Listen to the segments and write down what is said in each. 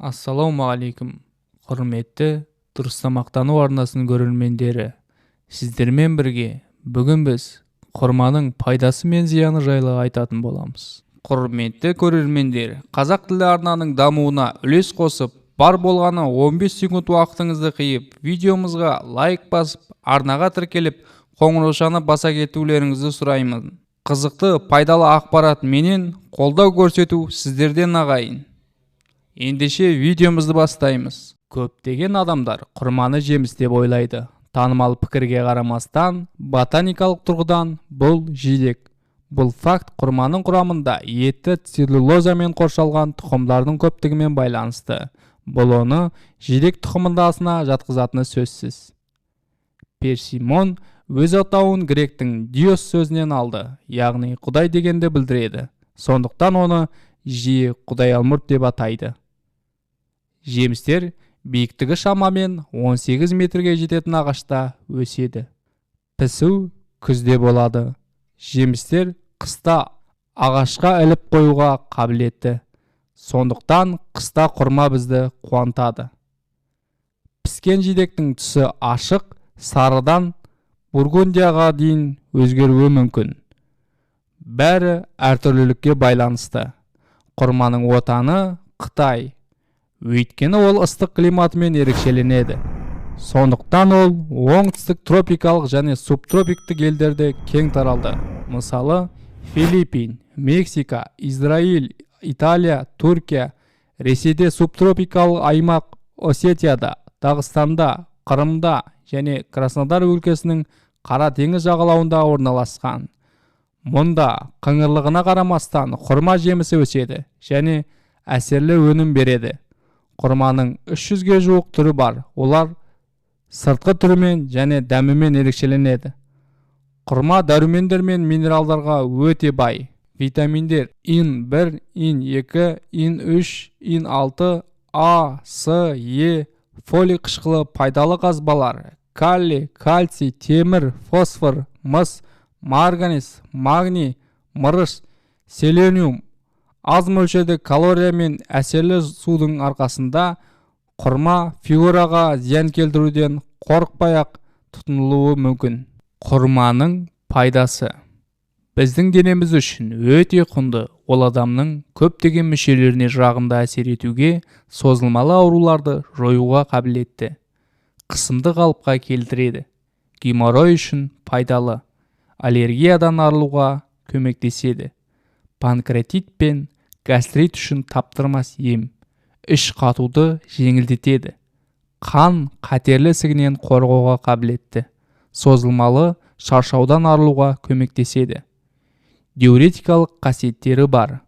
Ассалаумағалейкум, құрметті дұрыс тамақтану арнасының көрермендері. Сіздермен бірге бүгін біз құрманың пайдасы мен зияны жайлы айтатын боламыз. Құрметті көрермендер, қазақ тілі арнаның дамуына үлес қосып, бар болғаны 15 секунд уақытыңызды қиып, видеомызға лайк басып, арнаға тіркеліп, қоңыраушаны баса кетулеріңізді сұраймын. Қызықты, пайдалы ақпарат менен қолдау көрсету сіздерден ағайын. Ендеше видеомызды бастаймыз. Көптеген адамдар құрманы жеміс деп ойлайды. Танымал пікірге қарамастан, ботаникалық тұрғыдан бұл жидек. Бұл факт құрманың құрамында етті целлюлозамен қоршалған тұқымдардың көптігімен байланысты. Бұл оны жидек тұқымындасына жатқызатыны сөзсіз. Персимон өз атауын гректің диос сөзінен алды, яғни құдай дегенді білдіреді. Сондықтан оны жиі құдай алмұрт деп атайды. Жемістер биіктігі шамамен 18 метрге жететін ағашта өседі. Пісу күзде болады. Жемістер қыста ағашқа іліп қоюға қабілетті. Сондықтан қыста құрма бізді қуантады. Піскен жидектің түсі ашық, сарыдан бургундияға дейін өзгеруі мүмкін. Бәрі әртүрлілікке байланысты. Құрманың отаны Қытай. Өйткені ол ыстық климатымен ерекшеленеді. Сондықтан ол оңтүстік тропикалық және субтропиктік елдерде кең таралды. Мысалы, Филиппин, Мексика, Израиль, Италия, Түркия, Ресейде субтропикалық аймақ, Осетияда, Дағыстанда, Қырымда және Краснодар өлкесінің Қара теңіз жағалауында орналасқан. Мұнда қыңырлығына қарамастан құрма жемісі өседі және әсерлі өнім береді. Құрманың 300-ге жуық түрі бар. Олар сыртқы түрімен және дәмімен ерекшеленеді. Құрма дәрумендер мен минералдарға өте бай. Витаминдер ин1, ин2, ин3, ин6, А, С, Е, фолий қышқылы пайдалы қазбалар, калий, кальций, темір, фосфор, мыс, марганец, магний, мырыш, селениум, аз мөлшерде калория мен әсерлі судың арқасында құрма фигураға зиян келтіруден қорықпай-ақ тұтынылуы мүмкін. Құрманың пайдасы. Біздің денеміз үшін өте құнды. Ол адамның көптеген мүшелеріне жағымды әсер етуге, созылмалы ауруларды жоюға қабілетті. Қысымды қалыпқа келтіреді. Геморрой үшін пайдалы. Аллергиядан арылуға көмектеседі. Панкреатит пен гастрит үшін таптырмас ем. Іш қатуды жеңілдетеді. Қан қатерлі ісігінен қорғауға қабілетті. Созылмалы шаршаудан арылуға көмектеседі. Диуретикалық қасиеттері бар.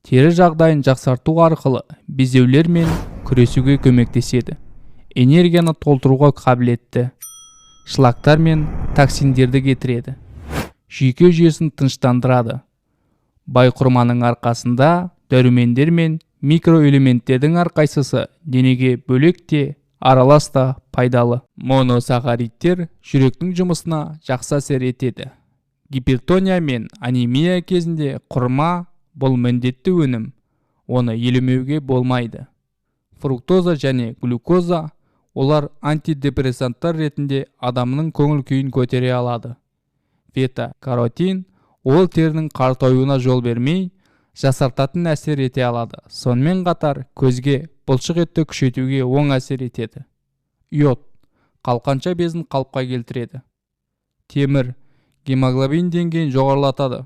Тері жағдайын жақсарту арқылы безеулермен күресуге көмектеседі. Энергияны толтыруға қабілетті. Шлактар мен токсиндерді кетіреді. Жүйке жүйесін тыныштандырады. Бай құрманың арқасында дәрумендер мен микроэлементтердің әрқайсысы денеге бөлек те аралас та пайдалы. Моносахаридтер жүректің жұмысына жақсы әсер етеді. Гипертония мен анемия кезінде құрма бұл міндетті өнім. Оны елемеуге болмайды. Фруктоза және глюкоза олар антидепрессанттар ретінде адамның көңіл күйін көтере алады. Бета-каротин ол терінің қартаюына жол бермей, жасартатын әсер ете алады. Сонымен қатар көзге бұлшық етті күшейтуге оң әсер етеді. Йод қалқанша безін қалыпқа келтіреді. Темір гемоглобин деңгейін жоғарылатады.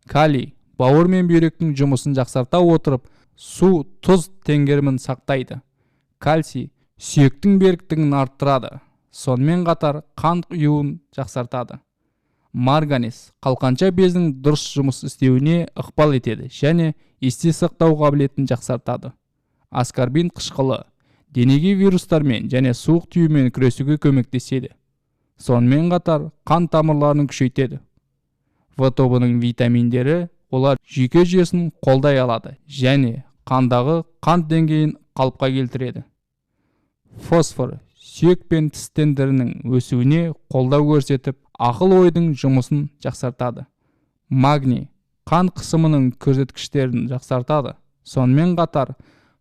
Калий бауыр мен бүйректің жұмысын жақсарта отырып, су, тұз тенгерімін сақтайды. Кальций сүйектің беріктігін арттырады. Сонымен қатар қан құюын жақсартады. Марганец қалқанша бездің дұрыс жұмыс істеуіне ықпал етеді және есте сақтау қабілетін жақсартады. Аскорбин қышқылы денеге вирустармен және суық тиюмен күресуге көмектеседі. Сонымен қатар қан тамырларын күшейтеді. В тобының витаминдері олар жүйке жүйесін қолдай алады және қандағы қант деңгейін қалыпқа келтіреді. Фосфор сүйек пен тіс тендерінің өсуіне қолдау көрсетіп, ақыл-ойдың жұмысын жақсартады. Магний қан қысымының көрсеткіштерін жақсартады. Сонымен қатар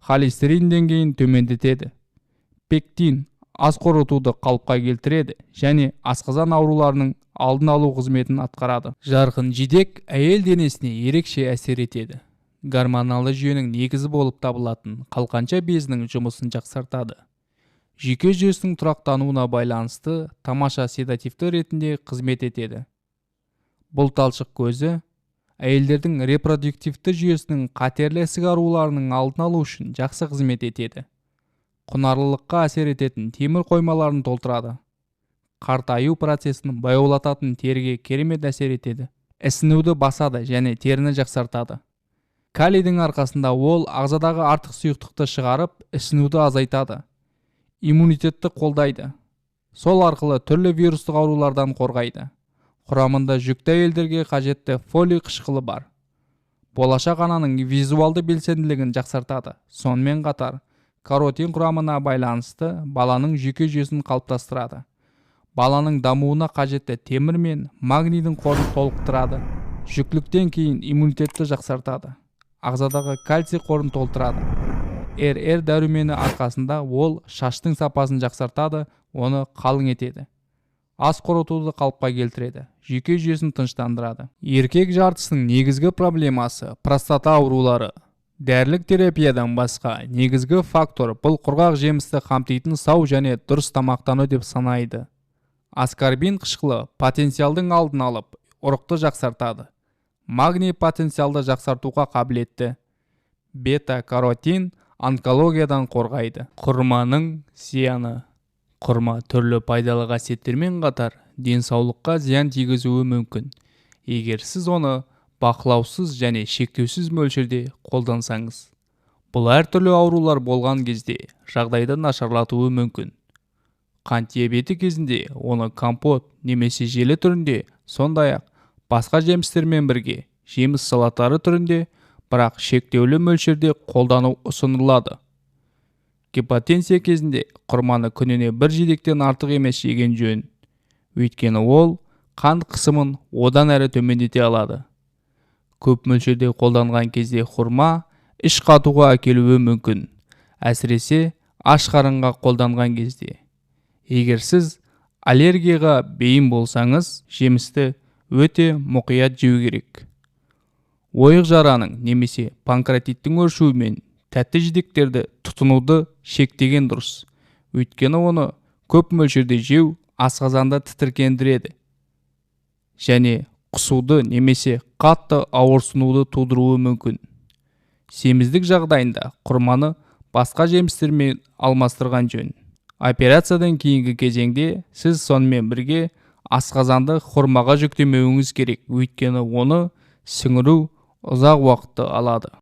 холестерин деңгейін төмендетеді. Пектин ас қорытуды қалыпқа келтіреді және асқазан ауруларының алдын алу қызметін атқарады. Жарқын жидек әйел денесіне ерекше әсер етеді. Гормоналды жүйенің негізі болып табылатын қалқанша безінің жұмысын жақсартады. Жүйке жүйесінің тұрақтануына байланысты тамаша седативті ретінде қызмет етеді. Бұл талшық көзі әйелдердің репродуктивті жүйесінің қатерлі ісік ауруларының алдын алу үшін жақсы қызмет етеді. Құнарлылыққа әсер ететін темір қоймаларын толтырады. Қартаю процесін баяулататын теріге керемет әсер етеді. Ісінуді басады және теріні жақсартады. Калийдің арқасында ол ағзадағы артық сұйықтықты шығарып, ісінуді азайтады. Иммунитетті қолдайды. Сол арқылы түрлі вирустық аурулардан қорғайды. Құрамында жүкті әйелдерге қажетті фолий қышқылы бар. Болашақ ананың визуалды белсенділігін жақсартады. Сонымен қатар, каротин құрамына байланысты баланың жүйке жүйесін қалыптастырады. Баланың дамуына қажетті темір мен магнийдің қорын толықтырады. Жүктіліктен кейін иммунитетті жақсартады. Ағзадағы кальций қорын толтырады. РР дәрумені арқасында ол шаштың сапасын жақсартады, оны қалың етеді. Ас қорытуды қалыпқа келтіреді. Жүйке жүйесін тыныштандырады. Еркек жартысының негізгі проблемасы простата аурулары. Дәрілік терапиядан басқа негізгі фактор бұл құрғақ жемісті қамтитын сау және дұрыс тамақтану деп санайды. Аскорбин қышқылы потенциалдың алдын алып, ұрықты жақсартады. Магний потенциалды жақсартуға қабілетті. Бета-каротин онкологиядан қорғайды. Құрманың зияны. Құрма түрлі пайдалы қасиеттермен қатар денсаулыққа зиян тигізуі мүмкін. Егер сіз оны бақылаусыз және шектеусіз мөлшерде қолдансаңыз. Бұл әртүрлі аурулар болған кезде жағдайды нашарлатуы мүмкін. Қант диабеті кезінде оны компот немесе желі түрінде, сондай-ақ басқа жемістермен бірге жеміс салаттары түрінде, бірақ шектеулі мөлшерде қолдану ұсынылады. Гипотензия кезінде құрманы күніне бір жидектен артық емес жеген жөн. Өйткені ол қант қысымын одан әрі төмендете алады. Көп мөлшерде қолданған кезде құрма іш қатуға әкелуі мүмкін, әсіресе аш қарынға қолданған кезде. Егер сіз аллергияға бейім болсаңыз, жемісті өте мұқият жеу керек. Ойық жараның немесе панкреатиттің өршуімен тәтті жидектерді тұтынуды шектеген дұрыс. Өйткені оны көп мөлшерде жеу асқазанды тітіркендіреді және құсуды немесе қатты ауырсынуды тудыруы мүмкін. Семіздік жағдайында құрманы басқа жемістермен алмастырған жөн. Операциядан кейінгі кезеңде сіз сонымен бірге асқазанды құрмаға жүктемеуіңіз керек, өйткені оны сіңіру ұзақ уақытты алады.